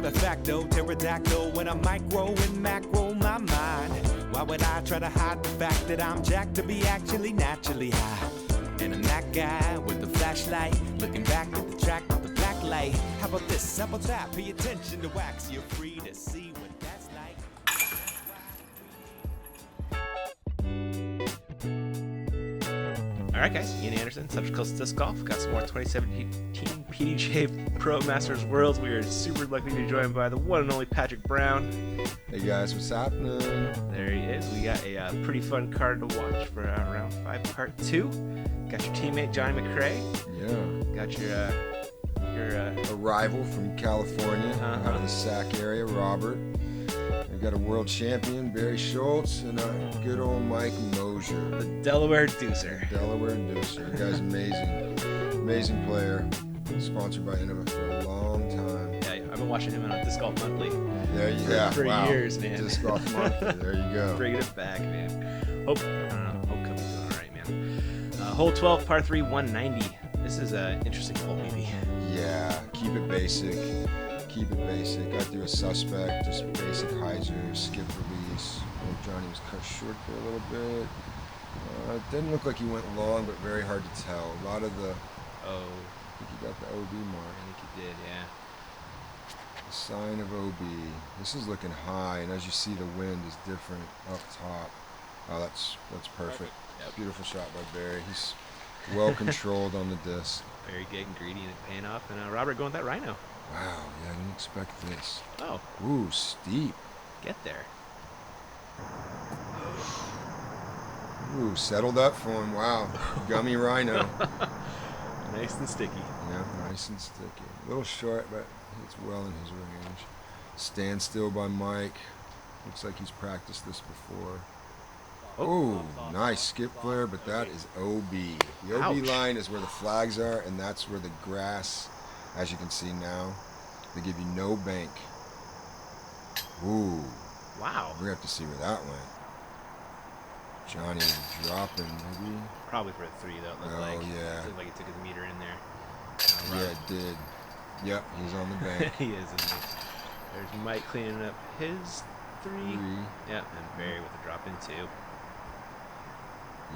matter of fact though, pterodactyl when I micro and macro my mind. Why would I try to hide the fact that I'm jacked to be actually naturally high? And I'm that guy with the flashlight, looking back at the track with the black light. How about this, how about that? Pay attention to wax, you're free to see what that's like. All right, guys, Ian Anderson, Schultz Disc Golf. Got some more 2017 PDGA Pro Masters Worlds. We are super lucky to be joined by the one and only Patrick Brown. Hey guys, what's happening? There he is. We got a pretty fun card to watch for round 5, part 2. Got your teammate Johnny McCray. Yeah. Got your a rival from California, out of the Sac area, Robert. We got a world champion, Barry Schultz, and a good old Mike Moser. the Delaware Deucer. Delaware Deucer. The guy's amazing. Amazing player. Sponsored by Innova for a long time. Yeah, I've been watching him on Disc Golf Monthly. There you go. For years, man. Disc Golf Monthly. There you go. Bringing it back, man. Hope Cubby's doing all right, man. Hole 12, par 3, 190. This is an interesting hole, maybe. Yeah, keep it basic. Keep it basic. Got through a suspect, just basic hyzer, skip release. Johnny was cut short there a little bit. It didn't look like he went long, but very hard to tell. A lot of the... Oh. I think he got the OB mark. I think he did, yeah. The sign of OB. This is looking high, and as you see, the wind is different up top. Oh, that's perfect. Yep. Beautiful shot by Barry. He's well controlled on the disc. Very getting greedy and paying off. And Robert going with that rhino. Wow, yeah, I didn't expect this. Oh, Ooh, steep. get there. Ooh, settled up for him. Wow, gummy rhino. Nice and sticky. Yeah, nice and sticky. A little short, but it's well in his range. Stand still by Mike. Looks like he's practiced this before. Oh, nice skip flare, but that is OB. The OB Ouch. line is where the flags are, and that's where the grass, as you can see now, they give you no bank. Ooh, Wow. we're going to have to see where that went. Johnny dropping, maybe? Probably for a 3, though. It looked Oh, like. yeah. It looked like he took his meter in there. Yeah, it did. Yep, he's on the bank. He is. Isn't he? There's Mike cleaning up his 3. 3. Yeah, and Barry with a drop in 2.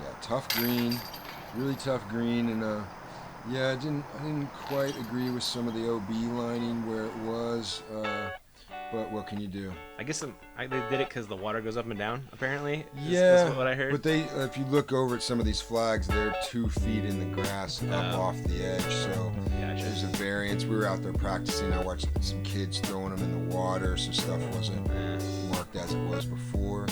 Yeah, tough green, really tough green, and yeah, I didn't quite agree with some of the OB lining where it was, but what can you do? I guess they did it because the water goes up and down, apparently. Yeah, That's what I heard. but if you look over at some of these flags, they're 2 feet in the grass up off the edge, so Gotcha. there's a variance. We were out there practicing. I watched some kids throwing them in the water, so stuff wasn't marked as it was before.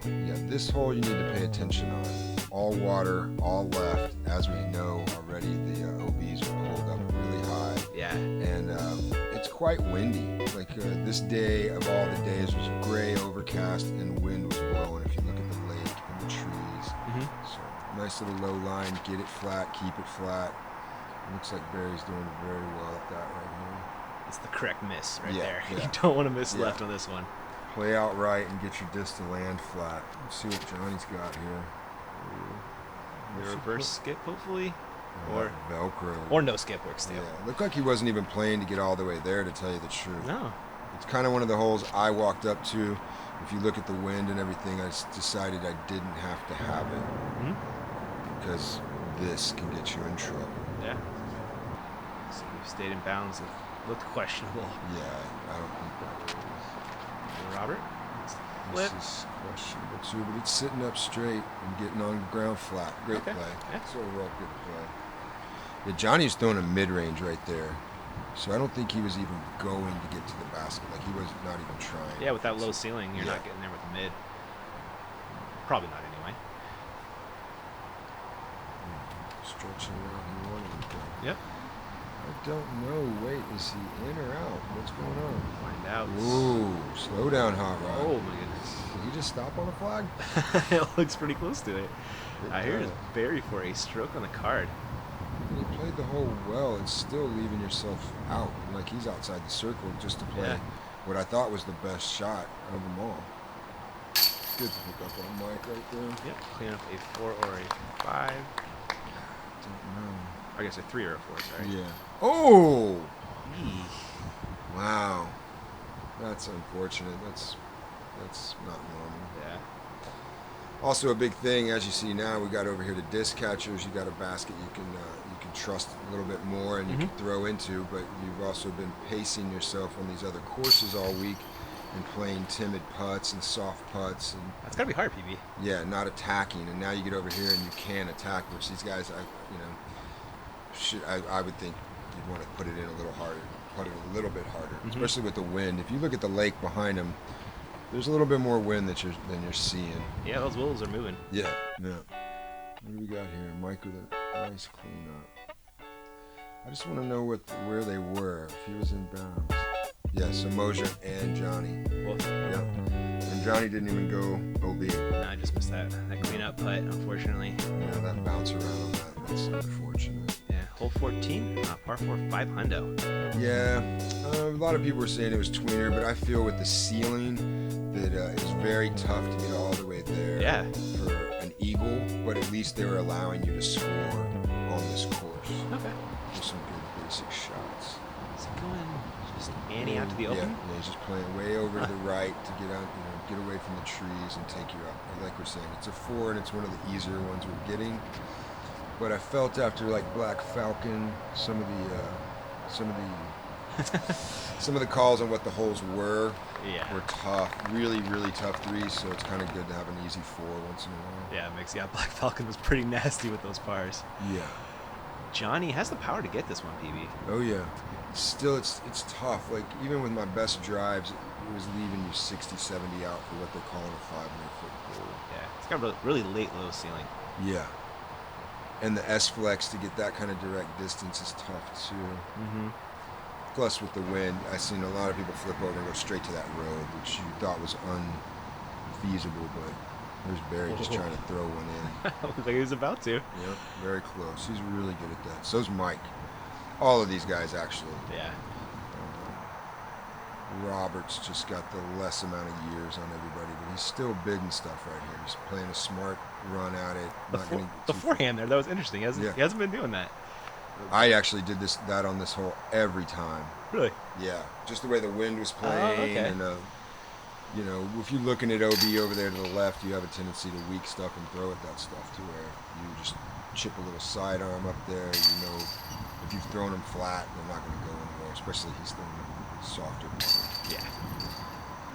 Yeah, this hole you need to pay attention on. All water, all left. As we know already, the OBs are pulled up really high. Yeah. And it's quite windy. Like this day of all the days was gray, overcast, and wind was blowing if you look at the lake and the trees. So nice little low line, get it flat, keep it flat. Looks like Barry's doing very well at that right now. It's the correct miss right Yeah, there. yeah. You don't want to miss Yeah. left on this one. Play out right and get your disc to land flat. Let's see what Johnny's got here. The reverse skip, hopefully. Or Velcro. no skip works too. Yeah, looked like he wasn't even playing to get all the way there, to tell you the truth. No. It's kind of one of the holes I walked up to. If you look at the wind and everything, I decided I didn't have to have it. Because this can get you in trouble. Yeah. So we've stayed in bounds. It looked questionable. Yeah, I don't think that Robert? this Flip. is questionable too, but it's sitting up straight and getting on the ground flat. Great Okay. play. Yeah. It's overall good play. Yeah, Johnny's throwing a mid-range right there. So I don't think he was even going to get to the basket. Like, he was not even trying. Yeah, with that low ceiling, you're Yeah. not getting there with the mid. Probably not anyway. Stretching around, he wanted to go. Yep. I don't know. Wait, is he in or out? What's going on? Find out. Ooh, slow down, Hot Rod. Oh my goodness. Did he just stop on a flag? It looks pretty close to it. I hear does. it's Barry for a stroke on the card. He played the hole well. It's still leaving yourself out. Like, he's outside the circle just to play Yeah. what I thought was the best shot of them all. Good to pick up on Mike right there. Yep. Clean up a 4 or a 5. Don't know. I guess a 3 or a 4, sorry. Yeah. Oh! Eee. Wow. That's unfortunate. That's not normal. Yeah. Also a big thing, as you see now, we got over here the disc catchers. You got a basket you can trust a little bit more and you can throw into, but you've also been pacing yourself on these other courses all week and playing timid putts and soft putts. And That's gotta be hard, PB. yeah, not attacking. And now you get over here and you can attack, which these guys, I would think you'd want to put it in a little harder, put it a little bit harder, especially with the wind. If you look at the lake behind them, there's a little bit more wind than you're seeing. Yeah, those wolves are moving. Yeah. What do we got here? Mike with a nice cleanup. I just want to know where they were, if he was in bounds. Yeah, so Moser and Johnny. Well, Yeah. And Johnny didn't even go OB. no, I just missed that cleanup putt, unfortunately. Yeah, that bounce around on that's unfortunate. Yeah, hole 14, par 4, 5 hundo. Yeah, a lot of people were saying it was tweener, but I feel with the ceiling that it's very tough to get all the way there Yeah. for an eagle, but at least they were allowing you to score on this course Okay. with some good basic shots. Is it going just Annie out to the open? Yeah, he's just playing way over to the right to get out, get away from the trees and take you up. Like we're saying, it's a 4 and it's one of the easier ones we're getting. But I felt after like Black Falcon, some of the calls on what the holes were tough, really, really tough threes. So it's kind of good to have an easy 4 once in a while. Yeah, it makes, Black Falcon was pretty nasty with those pars. Yeah. Johnny has the power to get this one, PB. Oh yeah. Still, it's tough. Like even with my best drives, it was leaving you 60, 70 out for what they're calling a 500-foot hole. Yeah, it's got a really late low ceiling. Yeah. And the S-flex to get that kind of direct distance is tough too. Plus with the wind, I've seen a lot of people flip over and go straight to that road, which you thought was unfeasible, but there's Barry just trying to throw one in. Looked like he was about to. Yep, very close. He's really good at that. So's Mike. All of these guys actually. Yeah. Robert's just got the less amount of years on everybody, but he's still bidding stuff right here. He's playing a smart run at it. The forehand there, that was interesting. He hasn't been doing that. I actually did that on this hole every time. Really? Yeah, just the way the wind was playing, okay. and if you're looking at OB over there to the left, you have a tendency to weak stuff and throw at that stuff to where you just chip a little sidearm up there. If you've thrown them flat, they're not going to go anywhere. Especially he's throwing them softer. Yeah.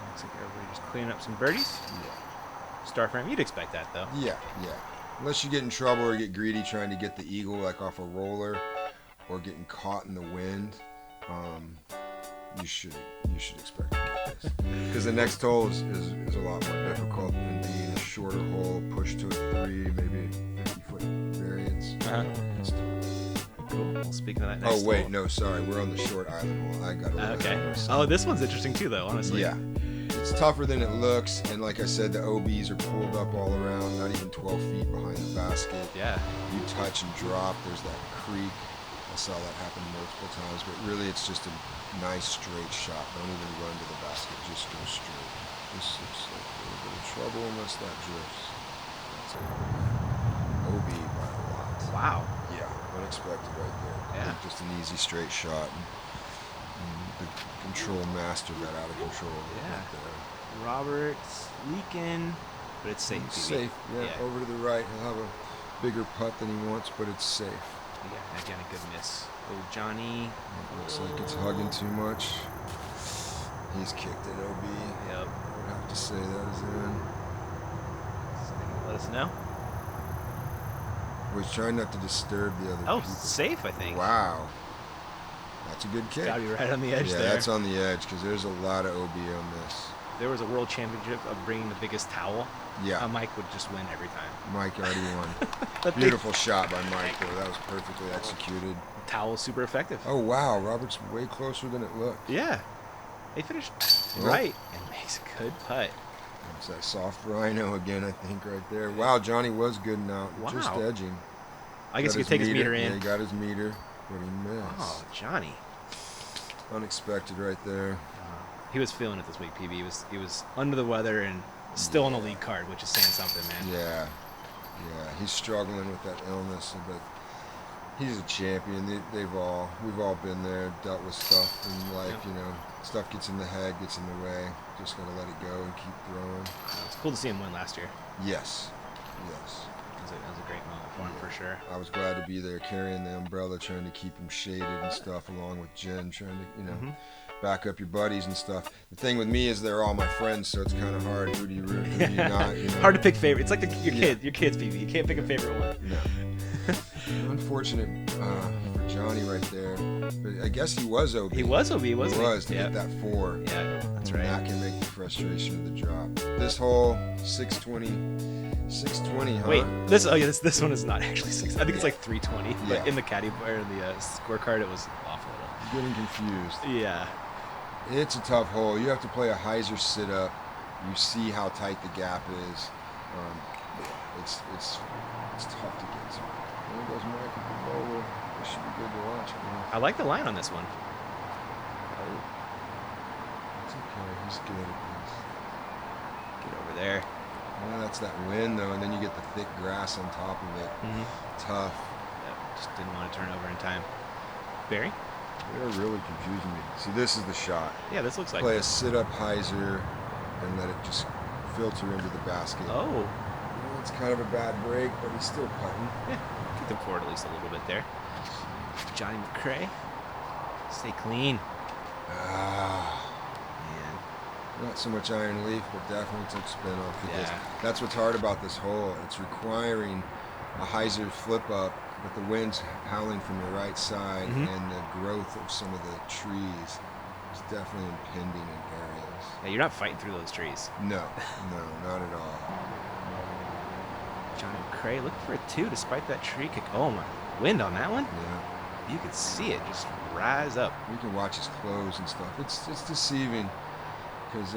Looks like everybody just cleaning up some birdies. Yeah. Star frame, you'd expect that though. Yeah. Unless you get in trouble or get greedy trying to get the eagle like off a roller, or getting caught in the wind, you should expect to get this. Because the next hole is a lot more difficult than being a shorter hole, push to a 3, maybe 50-foot variance. It's tough. Cool. Well, speaking of that next Oh wait, hole. no, sorry, we're on the short island hole. I got to. Okay. Oh, this one's interesting too, though. Honestly. Yeah. It's tougher than it looks, and like I said, the OBs are pulled up all around, not even 12 feet behind the basket. Yeah. You touch and drop, there's that creek. I saw that happen multiple times, but really it's just a nice straight shot. Don't even run to the basket, just go straight. This looks like a little bit of trouble unless that drifts. That's it. OB by a lot. Wow. Yeah, unexpected right there. Yeah. Just an easy straight shot. And the control master got out of control. Yeah. Right there. Roberts leaking, but it's safe. It's PB. safe. Yeah, over to the right. He'll have a bigger putt than he wants, but it's safe. Yeah, again, a good miss. Oh, Johnny. Looks like it's hugging too much. He's kicked it, OB. Yep. I would have to say that is in. Let us know. Was trying not to disturb the other Oh, people. safe, I think. Wow. That's a good kick. Gotta be right on the edge yeah, there. that's on the edge because there's a lot of OB on this. There was a world championship of bringing the biggest towel. Yeah. Mike would just win every time. Mike already won. But Beautiful shot by Mike, though. That was perfectly executed. the towel's super effective. Oh, wow. Robert's way closer than it looked. Yeah. He finished Oh. right and makes a good putt. It's that soft rhino again, I think, right there. Wow, Johnny was good now. Wow. Just edging. I guess Got he could take his meter Yeah, in. he got his meter, but he missed. Oh, Johnny. Unexpected right there. He was feeling it this week, PB. He was under the weather and still on the lead card, which is saying something, man. Yeah. Yeah, he's struggling with that illness, but He's a champion. We've all been there, dealt with stuff in life. Yep. You know, stuff gets in the head, gets in the way. Just gotta let it go and keep throwing. It's cool to see him win last year. Yes. It was a great moment for him, for sure. I was glad to be there carrying the umbrella, trying to keep him shaded and stuff, along with Jen, trying to, back up your buddies and stuff. The thing with me is they're all my friends, so it's kind of hard. Who do you root, who do you not? Hard to pick favorite. It's like your kids, PB. You can't pick a favorite one. No. Unfortunate for Johnny right there. But I guess he was OB. He was OB, wasn't he? He was, to get that 4. Yeah, that's right. That can make the frustration of the drop. This hole, 620, huh? Wait, this one is not actually 6. I think it's like 320. Yeah. But in the caddy or in the scorecard, it was off a Getting confused. little. Yeah. It's a tough hole. You have to play a hyzer sit-up. You see how tight the gap is. It's tough to get to. There goes Mike with the ball. This should be good to watch. I like the line on this one. It's okay. He's good at this. Get over there. Well, that's that wind, though, and then you get the thick grass on top of it. Tough. Yep, just didn't want to turn over in time. Barry? They're really confusing me. See, this is the shot. Yeah, this looks like Play a sit-up hyzer and let it just filter into the basket. Oh. It's kind of a bad break, but he's still putting. Yeah, get them forward at least a little bit there. Johnny McCray. Stay clean. Man. Not so much iron leaf, but definitely took spin off because Yeah. that's what's hard about this hole. It's requiring a hyzer flip up with the winds howling from the right side and the growth of some of the trees is definitely impending in areas. Yeah, you're not fighting through those trees. No, not at all. Johnny McCray looking for a 2 despite that tree kick. Oh my, wind on that one? Yeah. You could see it just rise up. You can watch his clothes and stuff. It's deceiving because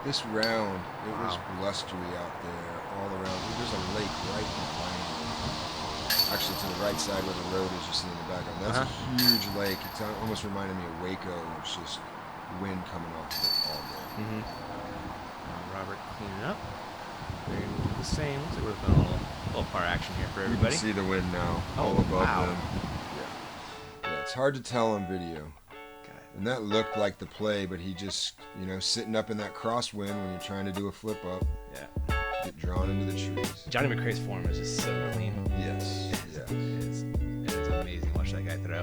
this round, it was blustery out there all around. There's a lake right behind it. Actually, to the right side where the road is, you see in the background. That's a huge lake. It almost reminded me of Waco. It's just wind coming off of it all day. Robert cleaning up. Very the same. Looks like we're going a little par action here for You everybody. can see the wind now all above them. Yeah, it's hard to tell on video. And that looked like the play, but he just, sitting up in that crosswind when you're trying to do a flip up. Yeah. Get drawn into the trees. Johnny McCray's form is just so clean. Yes. It's amazing to watch that guy throw.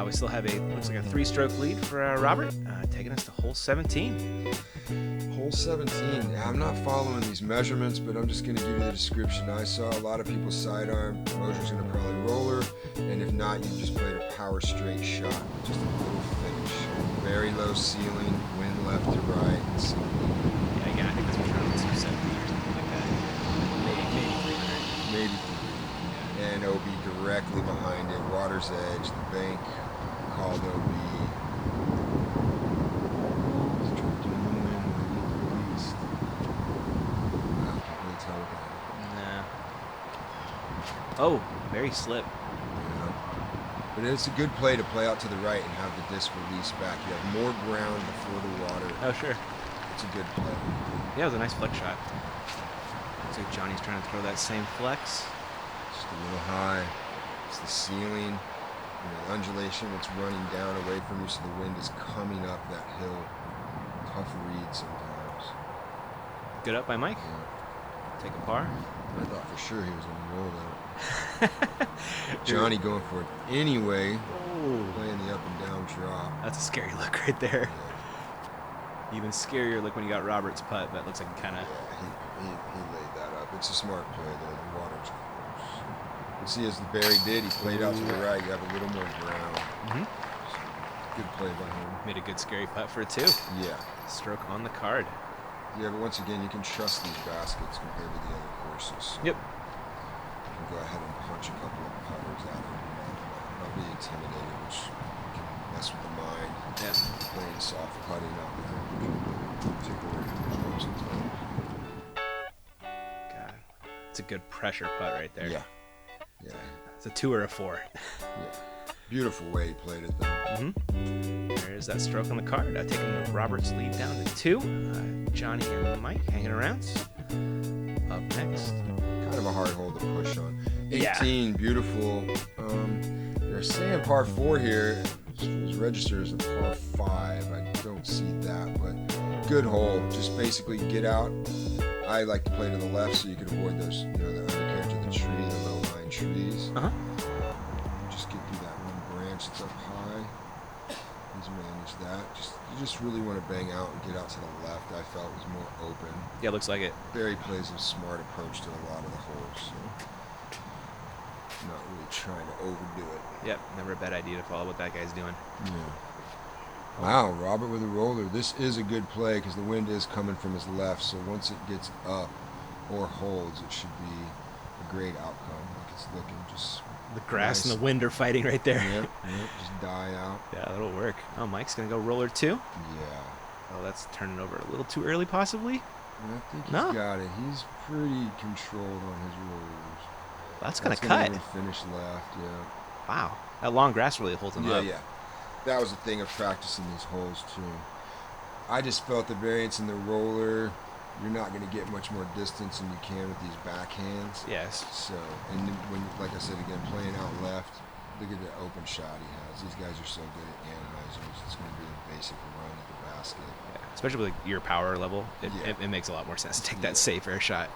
We still have looks like a 3-stroke lead for Robert, taking us to hole 17. Hole 17. Yeah, I'm not following these measurements, but I'm just going to give you the description. I saw a lot of people sidearm. Moser's going to probably roller, and if not, you just played a power straight shot, just a little finish. Very low ceiling, wind left to right. Yeah, I think this was around 270 or something like that. Maybe 300. Maybe 300. And OB directly behind it, water's edge, the bank called OB. Oh, very slip. Yeah. But it's a good play to play out to the right and have the disc release back. You have more ground before the water. Oh, sure. It's a good play. Yeah, it was a nice flex shot. Looks like Johnny's trying to throw that same flex. Just a little high. It's the ceiling. The undulation that's running down away from you, so the wind is coming up that hill. Tough read sometimes. Good up by Mike. Yeah. Take a par. I thought for sure he was going to roll that. Johnny going for it anyway. Playing the up and down drop. That's a scary look right there. Yeah. Even scarier look when you got Robert's putt. That looks like kind of. Yeah, he laid that up. It's a smart play though. The water's close. You can see as the Barry did, he played out to the right. You have a little more ground. So, good play by him. Made a good scary putt for a 2. Yeah. Stroke on the card. Yeah, but once again, you can trust these baskets compared to the other courses. So Yep. You can go ahead and punch a couple of putters out of it. Not be intimidated, which can mess with the mind. Yeah. Playing soft putting out there can take away from the jump sometimes. God, it's a good pressure putt right there. Yeah. It's a 2 or a 4. Yeah. Beautiful way he played it though. There's that stroke on the card. Taking Robert's lead down to 2. Johnny and Mike hanging around. Up next. Kind of a hard hole to push on. Yeah. 18, beautiful. They're saying par 4 here. It's registered as a par 5. I don't see that, but good hole. Just basically get out. I like to play to the left so you can avoid those, the undercarriage of the tree, the low-lying trees. Just get through that one branch that's up high. Doesn't manage that. You just really want to bang out and get out to the left. I felt was more open. Yeah, looks like it. Barry plays a smart approach to a lot of the holes, so not really trying to overdo it. Yep, never a bad idea to follow what that guy's doing. Yeah. Wow, Robert with a roller. This is a good play because the wind is coming from his left, so once it gets up or holds, it should be a great outcome. Like it's looking just The grass nice. And the wind are fighting right there. Yep, just die out. Yeah, that'll work. Oh, Mike's going to go roller 2. Yeah. Oh, that's turning over a little too early, possibly. I think he's No. got it. He's pretty controlled on his rollers. That's going to gonna cut. even finish left, yeah. Wow. That long grass really holds him up. Yeah. That was the thing of practicing these holes too. I just felt the variance in the roller. You're not going to get much more distance than you can with these backhands. Yes. So, and then when, like I said again, playing out left, look at the open shot he has. These guys are so good at analyzers. It's going to be a basic run at the basket. Yeah. Especially with your power level, it Yeah. makes a lot more sense to take that safe air shot.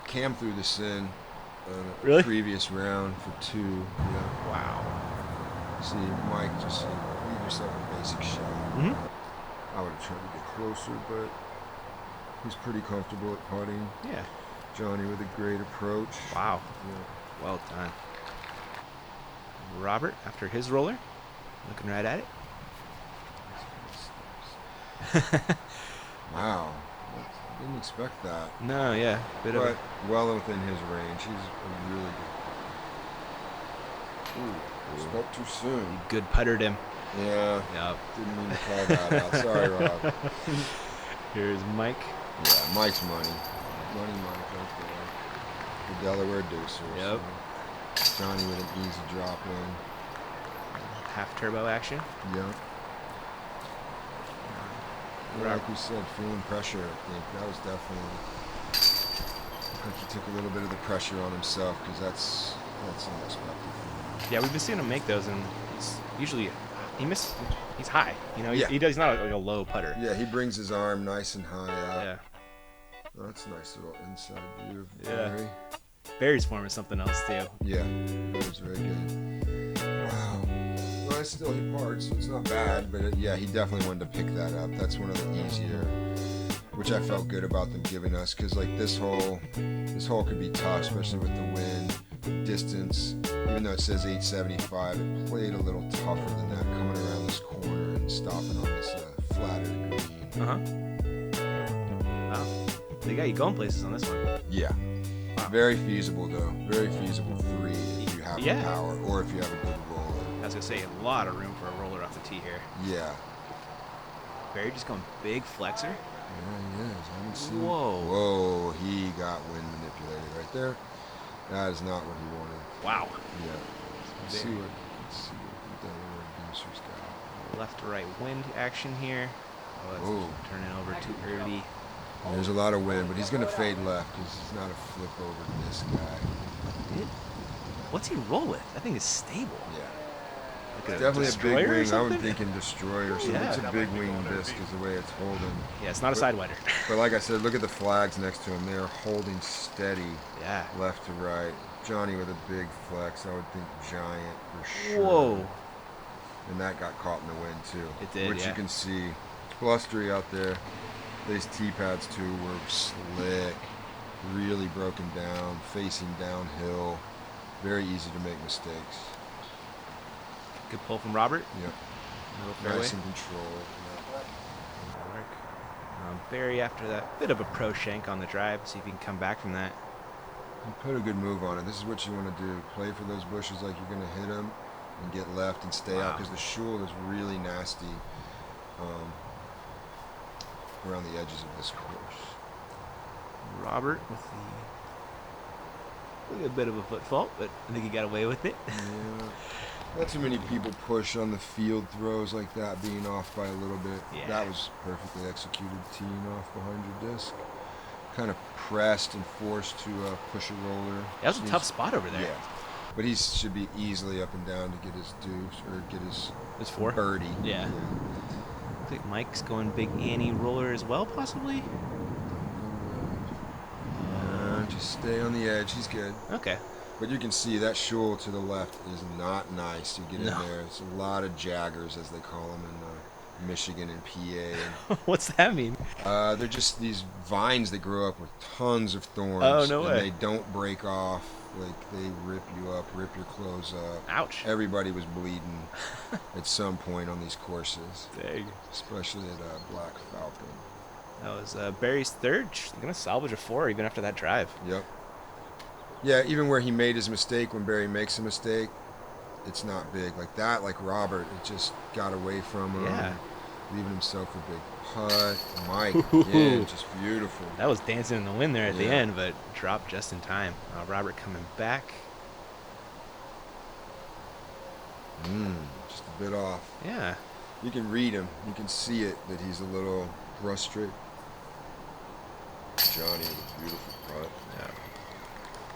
Cam threw this in Really? previous round for 2. Yeah. Wow. See, Mike, just leave yourself a basic shot. I would have tried to get closer, but he's pretty comfortable at putting. Yeah. Johnny with a great approach. Wow. Yeah. Well done. Robert, after his roller, looking right at it. Wow. Didn't expect that. No, yeah. Bit But of well within his range. He's a really good. Ooh, spoke too soon. a good puttered him. Yeah. Yep. Didn't mean to call that out. Sorry, Rob. Here's Mike. Yeah, Mike's money. Money Mike right there. The Delaware Deucer. Yep. So Johnny with an easy drop in. Half turbo action. Yep. Like we said, feeling pressure, I think. That was definitely... I think he took a little bit of the pressure on himself because that's unexpected. Yeah, we've been seeing him make those, and he's usually he's high. Yeah. He's not like a low putter. Yeah, he brings his arm nice and high up. Yeah. Oh, that's a nice little inside view of Yeah. Barry. Barry's form is something else too. Yeah, that was very good. Wow. Well, I still hit hard, so it's not bad, but yeah, he definitely wanted to pick that up. That's one of the easier, which I felt good about them giving us, because like this hole could be tough, especially with the wind, the distance. Even though it says 875, it played a little tougher than that, coming around this corner and stopping on this flatter green. Wow. They got you going places on this one. Yeah. Wow. Very feasible though. Very feasible 3 if you have the power, or if you have a good roller. I was gonna say a lot of room for a roller off the tee here. Yeah. Barry just going big flexor. Yeah, he is. I haven't seen. Whoa. Whoa, he got wind manipulated right there. That is not what he wanted. Wow. Yeah. Let's see what the Delaware Deucer's got. Left to right wind action here. Oh, that's Whoa. turning over too early. There's a lot of wind, but he's going to fade left because he's not a flip over this guy. What's he roll with? That thing is stable. Yeah. Like It's definitely a Destroyer big or wing. I something? would think in Destroyer. So Yeah. it's a big wing disc is the way it's holding. Yeah, it's not a sidewinder. But like I said, look at the flags next to him. They are holding steady Yeah. left to right. Johnny with a big flex. I would think giant for sure. Whoa. And that got caught in the wind too. It did, Which yeah. you can see. Blustery out there. These tee pads too were slick, really broken down, facing downhill. Very easy to make mistakes. Good pull from Robert. Yep. Middle fairway. Nice and control. That'll work. Barry after that bit of a pro shank on the drive. See if he can come back from that. You put a good move on it. This is what you want to do. Play for those bushes like you're going to hit them and get left and stay out, because the Schultz is really nasty around the edges of this course. Robert with a bit of a foot fault, but I think he got away with it. Yeah. Not too many people push on the field throws like that, being off by a little bit. Yeah. That was perfectly executed, teeing off behind your disc. kind of pressed and forced to push a roller. That was a tough spot over there. Yeah. But he should be easily up and down to get his deuce or get his four birdie. Yeah. I think Mike's going big Annie roller as well, possibly. Just stay on the edge. He's good. Okay. But you can see that shoal to the left is not nice. You get in there. It's a lot of jaggers, as they call them in Michigan and PA. What's that mean? They're just these vines that grow up with tons of thorns. Oh, no and way. They don't break off. Like, they rip you up, rip your clothes up. Ouch. Everybody was bleeding at some point on these courses. Dang. Especially at Black Falcon. That was Barry's third. Going to salvage a 4 even after that drive. Yep. Yeah, even where he made his mistake, when Barry makes a mistake, it's not big. Like that, like Robert, it just got away from him. Yeah. Leaving himself a big putt. Mike, again, just beautiful. That was dancing in the wind there at the end, but dropped just in time. Robert coming back. Just a bit off. Yeah. You can read him. You can see it, that he's a little frustrated. Johnny with a beautiful putt. Yeah.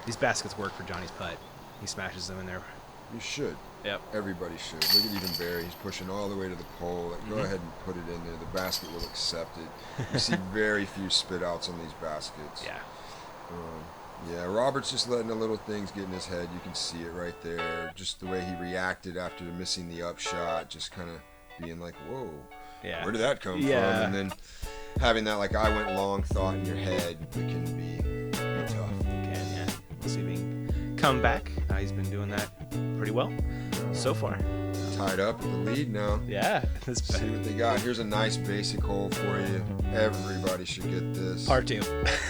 These baskets work for Johnny's putt. He smashes them in there. You should. Yep. Everybody should. Look at even Barry. He's pushing all the way to the pole. Like, go ahead and put it in there. The basket will accept it. You see very few spit outs on these baskets. Yeah. Yeah, Robert's just letting the little things get in his head. You can see it right there. Just the way he reacted after missing the upshot. Just kind of being like, whoa. Yeah. Where did that come from? And then having that, like, I went long thought in your head, it can be tough. Yeah. We'll see if he can come back. He's been doing that pretty well so far. Tied up at the lead now. Yeah. See what they got. Here's a nice basic hole for you. Everybody should get this. Part 2.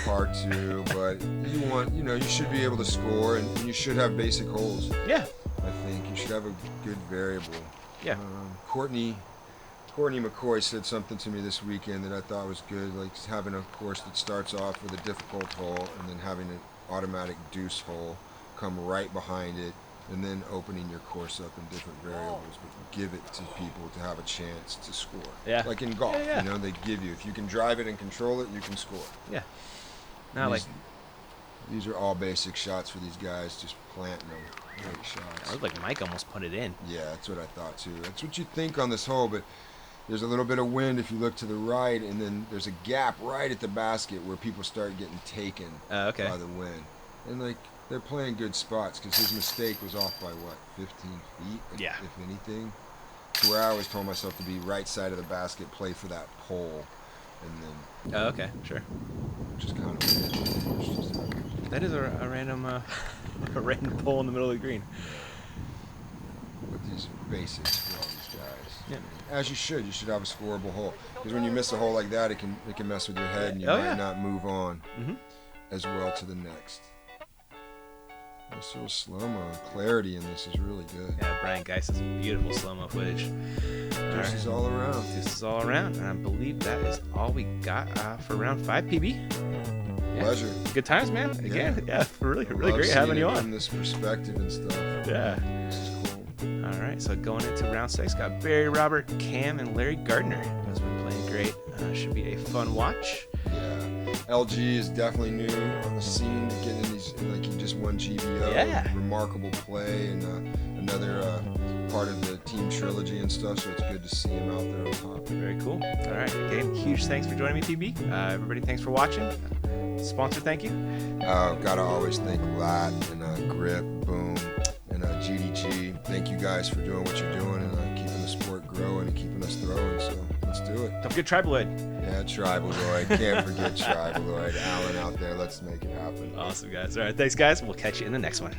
Part 2, but you should be able to score, and you should have basic holes. Yeah. I think you should have a good variable. Yeah. Courtney McCoy said something to me this weekend that I thought was good, like having a course that starts off with a difficult hole and then having an automatic deuce hole come right behind it, and then opening your course up in different variables, but give it to people to have a chance to score. Yeah. Like in golf, Yeah. they give you, if you can drive it and control it, you can score. Yeah. Now, These are all basic shots for these guys, just planting them. Great shots. I looked like Mike almost put it in. Yeah, that's what I thought too. That's what you think on this hole, but there's a little bit of wind if you look to the right, and then there's a gap right at the basket where people start getting taken by the wind. And they're playing good spots, because his mistake was off by 15 feet, if anything. To where I always told myself to be right side of the basket, play for that pole, and then. Okay, sure. Which is kind of weird. That is a random pole in the middle of the green. But these are basics for all these guys. Yeah. As you should have a scoreable hole, because when you miss a hole like that, it can mess with your head, and you might not move on as well to the next. This little slow-mo clarity in this is really good. Yeah, Brian Geist has some beautiful slow-mo footage. Deuces all around. Deuces all around, and I believe that is all we got for round 5, PB. Pleasure. Good times, man. Again, really great having you on. From this perspective and stuff. Yeah. This is cool. All right, so going into round 6, got Barry, Robert, Cam, and Larry Gardner. Has been playing great. Should be a fun watch. Yeah. LG is definitely new on the scene to get in these, like he just won GBO. Yeah. Remarkable play, and another part of the team trilogy and stuff, so it's good to see him out there on top. Very cool. All right, again, huge thanks for joining me, PB. Everybody, thanks for watching. Sponsor, thank you. Gotta always thank Lat and Grip, Boom, and GDG. Thank you guys for doing what you're doing and keeping the sport growing and keeping us throwing, so let's do it. Don't forget Tribaloid. Yeah, Tribaloid. Can't forget Tribaloid. Alan out there, let's make it happen. Awesome, guys. All right, thanks, guys. We'll catch you in the next one.